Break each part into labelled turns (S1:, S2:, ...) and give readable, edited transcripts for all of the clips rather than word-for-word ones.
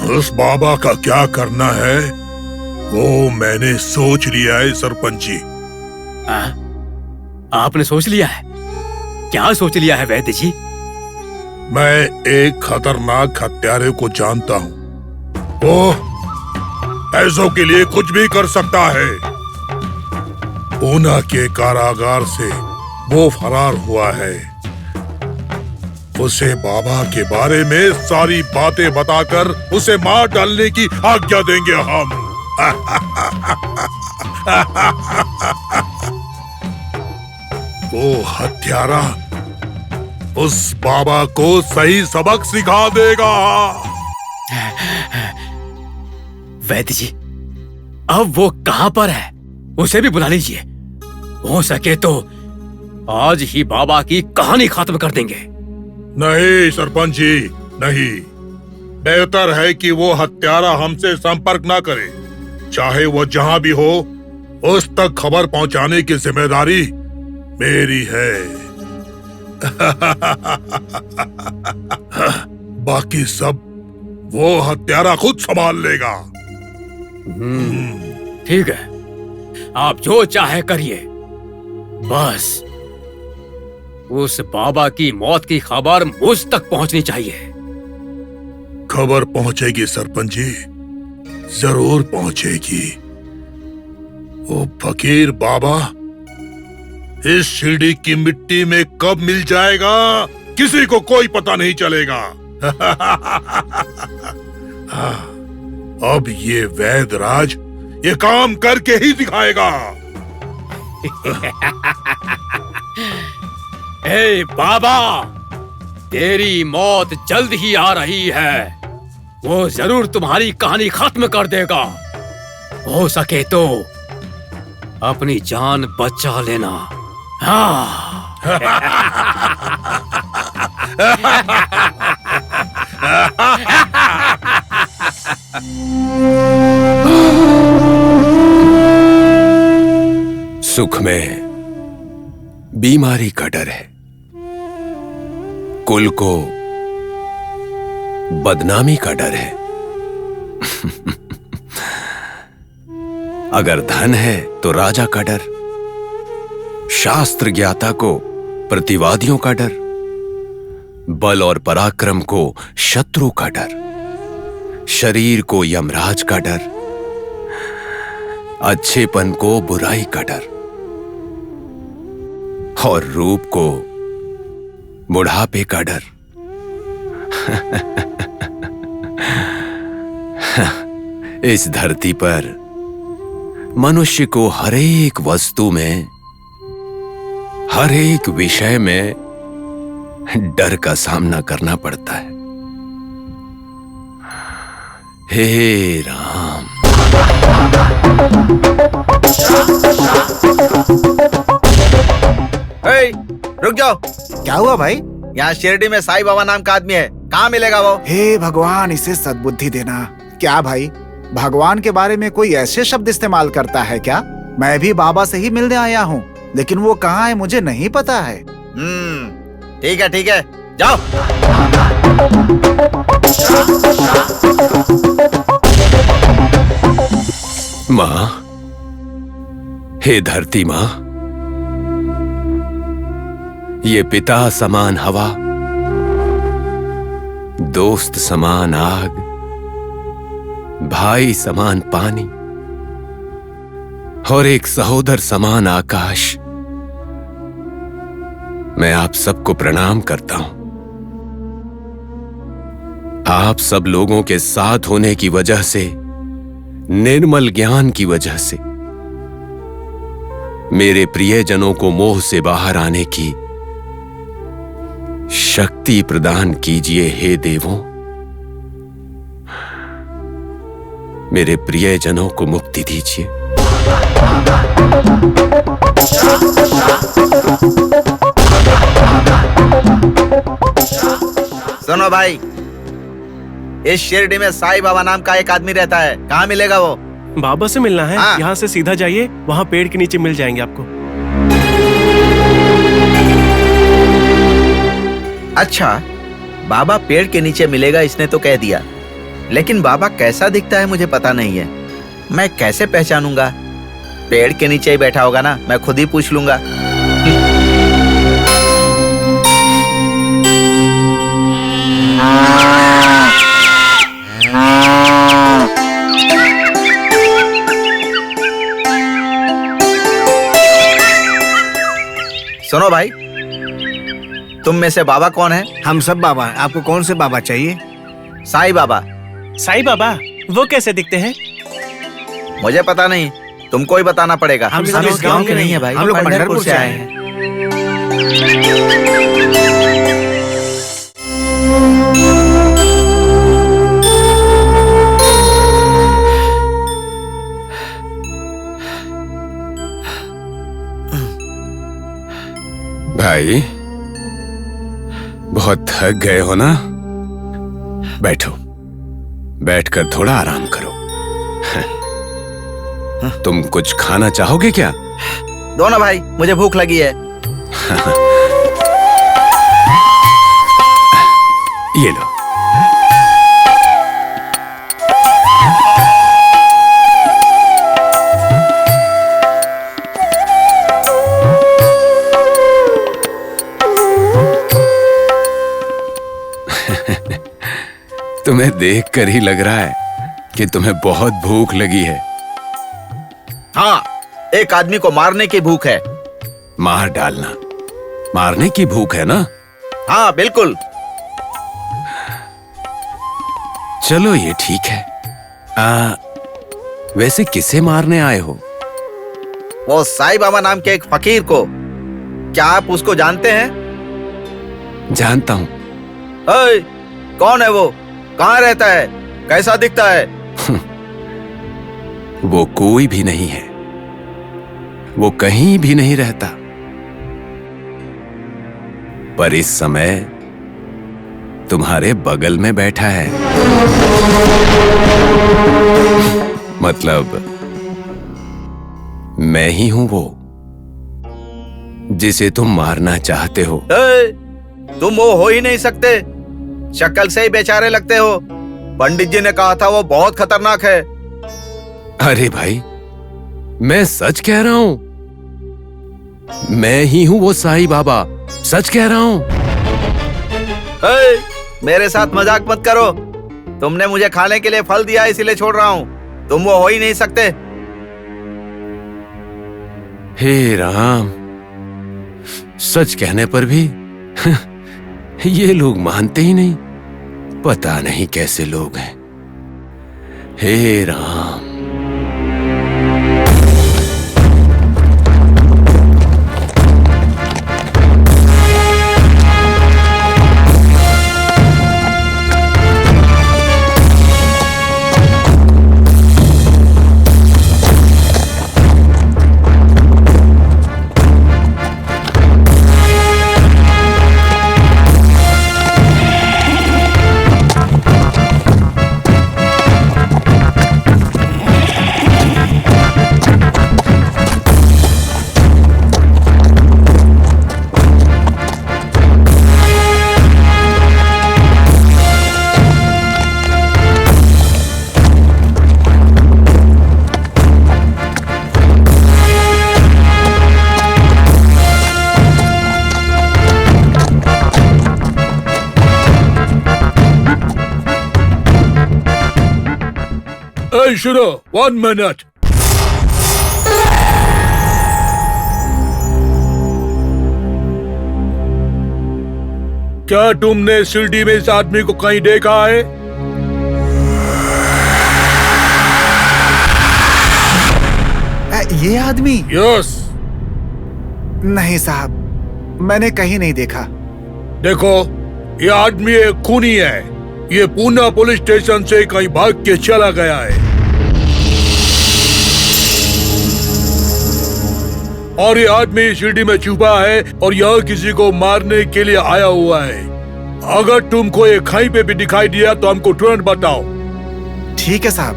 S1: उस बाबा का क्या करना है वो मैंने सोच लिया है सरपंच जी।
S2: आपने सोच लिया है? क्या सोच लिया है वैद्य जी?
S1: मैं एक खतरनाक हत्यारे को जानता हूँ। वो पैसों के लिए कुछ भी कर सकता है। पूना के कारागार से वो फरार हुआ है। उसे बाबा के बारे में सारी बातें बताकर उसे मार डालने की आज्ञा देंगे हम। वो हत्यारा उस बाबा को सही सबक सिखा देगा।
S2: वैद्य जी, अब वो कहाँ पर है? उसे भी बुला लीजिए। हो सके तो आज ही बाबा की कहानी खत्म कर देंगे।
S1: नहीं सरपंच जी, नहीं। बेहतर है कि वो हत्यारा हमसे संपर्क ना करे। चाहे वो जहां भी हो, उस तक खबर पहुंचाने की जिम्मेदारी मेरी है। बाकी सब वो हत्यारा खुद संभाल लेगा।
S2: ठीक है, आप जो चाहे करिए। बस उस बाबा की मौत की खबर मुझ तक पहुंचनी चाहिए।
S1: खबर पहुंचेगी सरपंच जी, जरूर पहुंचेगी। वो फकीर बाबा इस शिरडी की मिट्टी में कब मिल जाएगा किसी को कोई पता नहीं चलेगा। अब ये वैदराज ये काम करके ही दिखाएगा।
S2: ए बाबा, तेरी मौत जल्द ही आ रही है। वो जरूर तुम्हारी कहानी खत्म कर देगा। हो सके तो अपनी जान बचा लेना। हाँ।
S3: सुख में बीमारी का डर है, कुल को बदनामी का डर है। अगर धन है तो राजा का डर, शास्त्र ज्ञाता को प्रतिवादियों का डर, बल और पराक्रम को शत्रु का डर, शरीर को यमराज का डर, अच्छेपन को बुराई का डर और रूप को बुढ़ापे का डर। इस धरती पर मनुष्य को हर एक वस्तु में, हर एक विषय में डर का सामना करना पड़ता है। हे राम।
S4: रुक जाओ।
S5: क्या हुआ भाई?
S4: यहाँ शिरडी में साईं बाबा नाम का आदमी है, कहाँ मिलेगा वो?
S5: हे भगवान, इसे सद्बुद्धि देना। क्या भाई, भगवान के बारे में कोई ऐसे शब्द इस्तेमाल करता है क्या? मैं भी बाबा से ही मिलने आया हूँ, लेकिन वो कहाँ है मुझे नहीं पता है।
S4: ठीक है, जाओ।
S3: माँ, हे धरती माँ, ये पिता समान हवा, दोस्त समान आग, भाई समान पानी और एक सहोदर समान आकाश, मैं आप सबको प्रणाम करता हूं। आप सब लोगों के साथ होने की वजह से, निर्मल ज्ञान की वजह से मेरे प्रियजनों को मोह से बाहर आने की शक्ति प्रदान कीजिए। हे देवों, मेरे प्रियजनों को मुक्ति दीजिए।
S4: सुनो भाई, इस शिरडी में साईं बाबा नाम का एक आदमी रहता है, कहाँ मिलेगा वो?
S6: बाबा से मिलना है?
S4: हाँ।
S6: यहाँ से सीधा जाइए, वहाँ पेड़ के नीचे मिल जाएंगे आपको।
S4: अच्छा, बाबा पेड़ के नीचे मिलेगा इसने तो कह दिया, लेकिन बाबा कैसा दिखता है मुझे पता नहीं है। मैं कैसे पहचानूंगा? पेड़ के नीचे ही बैठा होगा ना, मैं खुद ही पूछ लूंगा। सुनो भाई, तुम में से बाबा कौन है?
S7: हम सब बाबा हैं। आपको कौन से बाबा चाहिए?
S4: साईं बाबा।
S6: साईं बाबा वो कैसे दिखते हैं?
S4: मुझे पता नहीं, तुमको ही बताना पड़ेगा।
S7: हम सब इस गांव के नहीं है भाई, हम लोग पंढरपुर से आए हैं।
S3: भाई बहुत थक गए हो ना? बैठो, बैठकर थोड़ा आराम करो। तुम कुछ खाना चाहोगे क्या?
S4: दो ना भाई, मुझे भूख लगी है।
S3: ये लो। तुम्हें देखकर ही लग रहा है कि तुम्हें बहुत भूख लगी है।
S4: हाँ, एक आदमी को मारने की भूख है।
S3: मार डालना, मारने की भूख है ना?
S4: हाँ बिल्कुल।
S3: चलो ये ठीक है। वैसे किसे मारने आए हो?
S4: वो साईं बाबा नाम के एक फकीर को। क्या आप उसको जानते हैं?
S3: जानता हूं।
S4: ओए, कौन है वो? कहाँ रहता है? कैसा दिखता है?
S3: वो कोई भी नहीं है, वो कहीं भी नहीं रहता, पर इस समय तुम्हारे बगल में बैठा है। मतलब मैं ही हूं वो जिसे तुम मारना चाहते हो।
S4: तुम वो हो ही नहीं सकते, शक्ल से ही बेचारे लगते हो। पंडित जी ने कहा था वो बहुत खतरनाक है।
S3: अरे भाई, मैं सच कह रहा हूं, मैं ही हूं वो साईं बाबा, सच कह रहा हूं।
S4: मेरे साथ मजाक मत करो। तुमने मुझे खाने के लिए फल दिया इसीलिए छोड़ रहा हूं। तुम वो हो ही नहीं सकते।
S3: हे राम, सच कहने पर भी ये लोग मानते ही नहीं। पता नहीं कैसे लोग हैं। हे राम।
S1: सुनो, 1 मिनट। क्या तुमने शिरडी में इस आदमी को कहीं देखा है?
S5: ये आदमी?
S1: यस।
S5: नहीं साहब, मैंने कहीं नहीं देखा।
S1: देखो, ये आदमी एक खूनी है। ये पूना पुलिस स्टेशन से कहीं भाग के चला गया है और ये आदमी शिरडी में छुपा है और यहाँ किसी को मारने के लिए आया हुआ है। अगर तुमको ये कहीं पे भी दिखाई दिया तो हमको तुरंत बताओ।
S5: ठीक है साहब,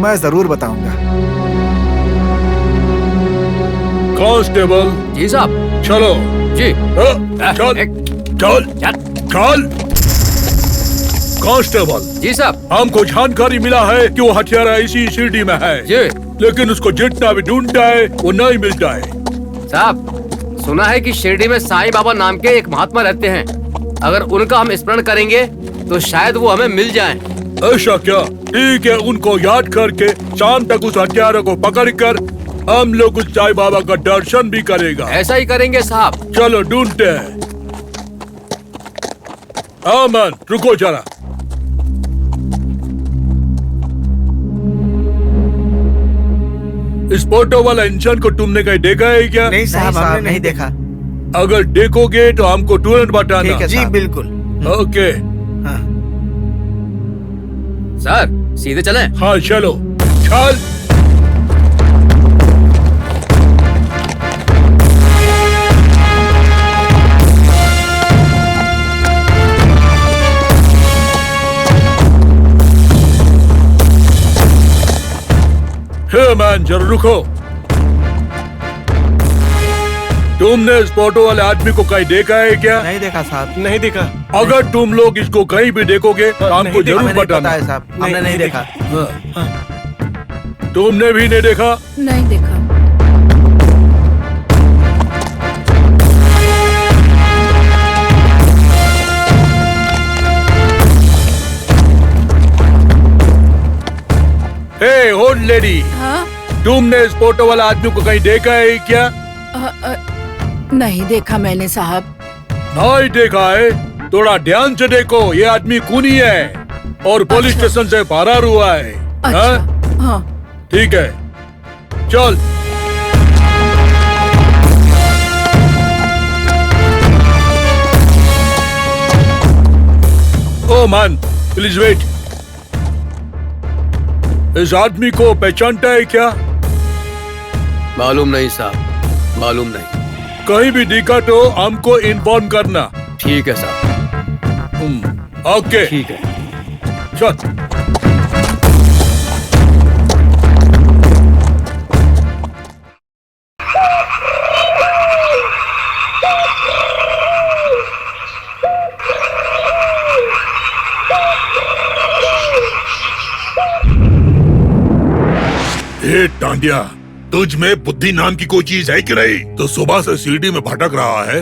S5: मैं जरूर बताऊंगा।
S1: कांस्टेबल
S2: जी साहब।
S1: चलो।
S2: जी।
S1: चल चल चल। कांस्टेबल,
S2: जी साहब।
S1: हमको जानकारी मिला है कि वो हथियारा इसी शिरडी में है।
S2: जी
S1: लेकिन उसको जितना भी ढूंढता है वो नहीं मिलता है।
S2: साहब, सुना है कि शिरडी में साईं बाबा नाम के एक महात्मा रहते हैं। अगर उनका हम स्मरण करेंगे तो शायद वो हमें मिल जाएं।
S1: ऐसा क्या? ठीक है, उनको याद करके शाम तक उस हथियारे को पकड़कर हम लोग उस साईं बाबा का दर्शन भी करेगा।
S2: ऐसा ही करेंगे साहब।
S1: चलो ढूंढते हैं। हाँ मन, रुको जरा। इस फोटो वाला इंसान को तुमने कहीं देखा है क्या?
S7: नहीं साहब, हमने नहीं देखा।
S1: अगर देखोगे तो हमको तुरंत बताना।
S7: ठीक है जी, बिल्कुल।
S1: ओके।
S7: हाँ।
S2: सर सीधे चलें?
S1: हाँ चलो, चल। हे मैन, जरा रुको। तुमने इस फोटो वाले आदमी को कहीं देखा है क्या?
S7: नहीं देखा साहब।
S6: नहीं देखा।
S1: अगर तुम लोग इसको कहीं भी देखोगे तो हमको जरूर
S7: हमें नहीं पता
S1: बताना।
S7: है साहब, हमने नहीं देखा।
S1: तुमने भी नहीं देखा?
S8: नहीं देखा।
S1: हे ओल्ड लेडी,
S8: हाँ?
S1: तुमने इस फोटो वाला आदमी को कहीं देखा है क्या?
S8: नहीं देखा मैंने साहब।
S1: नहीं देखा है? थोड़ा ध्यान से देखो, ये आदमी खूनी है और पुलिस
S8: अच्छा।
S1: स्टेशन से फरार हुआ है।
S8: अच्छा।
S1: हाँ?
S8: हाँ।
S1: ठीक है, चल। Oh man, please wait. इस आदमी को पहचानता है क्या?
S2: मालूम नहीं साहब, मालूम नहीं।
S1: कहीं भी दिखा तो हमको इन्फॉर्म करना।
S2: ठीक है साहब।
S1: ओके,
S2: ठीक है।
S1: चल। ए टांडिया, तुझ में बुद्धि नाम की कोई चीज है कि नहीं? तो सुबह से सीढ़ी में भटक रहा है,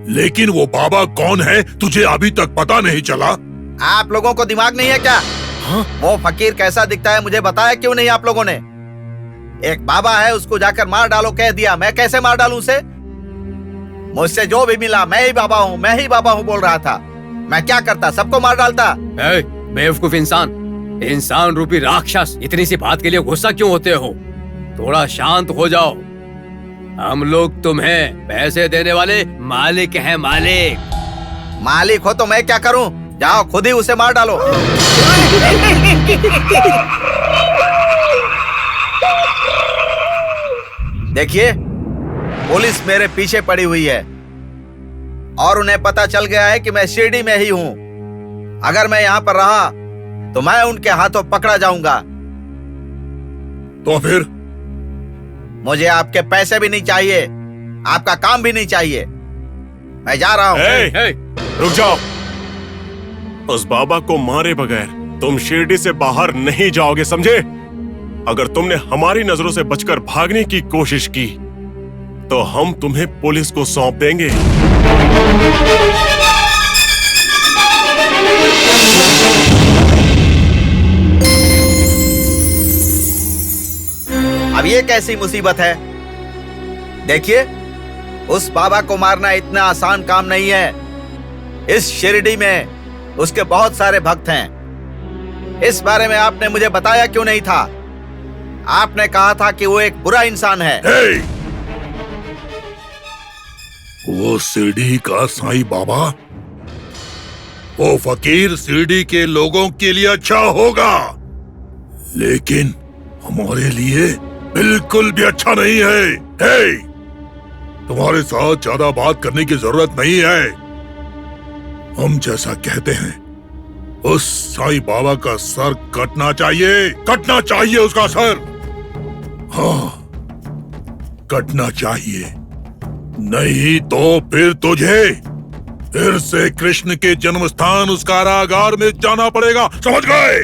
S1: लेकिन वो बाबा कौन है तुझे अभी तक पता नहीं चला?
S4: आप लोगों को दिमाग नहीं है क्या? वो फकीर कैसा दिखता है मुझे बताया क्यों नहीं आप लोगों ने? एक बाबा है, उसको जाकर मार डालो कह दिया। मैं कैसे मार डालूं उसे? मुझसे जो भी मिला मैं ही बाबा हूँ, मैं ही बाबा हूँ बोल रहा था। मैं क्या करता? सबको मार डालता।
S2: बेवकूफ इंसान, इंसान रूपी राक्षस, इतनी सी बात के लिए गुस्सा क्यों होते हो? थोड़ा शांत हो जाओ। हम लोग तुम्हें पैसे देने वाले मालिक हैं। मालिक
S4: मालिक हो तो मैं क्या करूं? जाओ खुद ही उसे मार डालो। देखिए, पुलिस मेरे पीछे पड़ी हुई है और उन्हें पता चल गया है कि मैं शिरडी में ही हूं। अगर मैं यहाँ पर रहा तो मैं उनके हाथों पकड़ा जाऊंगा।
S1: तो फिर?
S4: मुझे आपके पैसे भी नहीं चाहिए, आपका काम भी नहीं चाहिए। मैं जा रहा हूँ।
S9: रुक जाओ। उस बाबा को मारे बगैर तुम शिरडी से बाहर नहीं जाओगे, समझे? अगर तुमने हमारी नजरों से बचकर भागने की कोशिश की तो हम तुम्हें पुलिस को सौंप देंगे।
S4: अब ये कैसी मुसीबत है? देखिए, उस बाबा को मारना इतना आसान काम नहीं है। इस शिरडी में उसके बहुत सारे भक्त हैं। इस बारे में आपने मुझे बताया क्यों नहीं था? आपने कहा था कि वो एक बुरा इंसान है।
S1: वो शिरडी का साईं बाबा, वो फकीर शिरडी के लोगों के लिए अच्छा होगा, लेकिन हमारे लिए बिल्कुल भी अच्छा नहीं है। हे, तुम्हारे साथ ज्यादा बात करने की जरूरत नहीं है। हम जैसा कहते हैं, उस साईं बाबा का सर कटना चाहिए उसका सर। हाँ, कटना चाहिए, नहीं तो फिर तुझे फिर से कृष्ण के जन्म स्थान उस कारागार में जाना पड़ेगा, समझ गए?